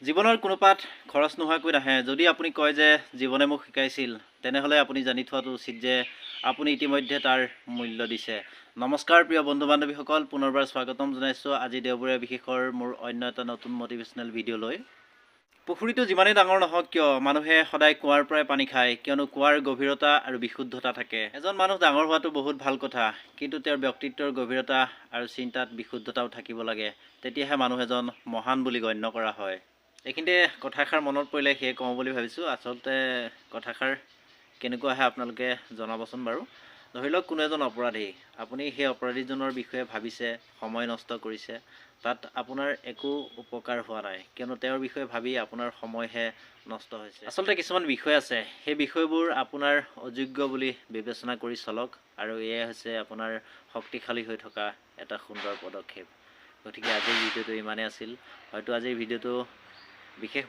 জীৱনৰ কোনো পাঠ খৰচ নোহোৱাকৈ নাহে। যদি আপুনি কয় যে জীৱনে মোক শিকাইছিল, তেনেহ'লে আপুনি জানি থোৱাটো উচিত যে আপুনি ইতিমধ্যে তাৰ মূল্য দিছে। নমস্কাৰ প্ৰিয় বন্ধু বান্ধৱীসকল, পুনৰবাৰ স্বাগতম জনাইছোঁ আজি দেওবৰীয়া বিশেষৰ মোৰ অন্য এটা নতুন মটিভেশ্যনেল ভিডিঅ'লৈ। পুখুৰীটো যিমানেই ডাঙৰ নহওক কিয়, মানুহে সদায় কুঁৱাৰ পৰাই পানী খায়, কিয়নো কুঁৱাৰ গভীৰতা আৰু বিশুদ্ধতা থাকে। এজন মানুহ ডাঙৰ হোৱাটো বহুত ভাল কথা, কিন্তু তেওঁৰ ব্যক্তিত্বৰ গভীৰতা আৰু চিন্তাত বিশুদ্ধতাও থাকিব লাগে। তেতিয়াহে মানুহ এজন মহান বুলি গণ্য কৰা হয়। এইখিনিতে কথাষাৰ মনত পৰিলে সেয়ে কওঁ বুলি ভাবিছোঁ। আচলতে কথাষাৰ কেনেকুৱা আহে আপোনালোকে জনাবচোন বাৰু। ধৰি লওক কোনো এজন অপৰাধী, আপুনি সেই অপৰাধীজনৰ বিষয়ে ভাবিছে, সময় নষ্ট কৰিছে, তাত আপোনাৰ একো উপকাৰ হোৱা নাই, কিয়নো তেওঁৰ বিষয়ে ভাবি আপোনাৰ সময়হে নষ্ট হৈছে। আচলতে কিছুমান বিষয় আছে, সেই বিষয়বোৰ আপোনাৰ অযোগ্য বুলি বিবেচনা কৰি চলক, আৰু এয়াই হৈছে আপোনাৰ শক্তিশালী হৈ থকা এটা সুন্দৰ পদক্ষেপ। গতিকে আজিৰ ভিডিঅ'টো ইমানেই আছিল। হয়তো আজিৰ ভিডিঅ'টো বিশেষ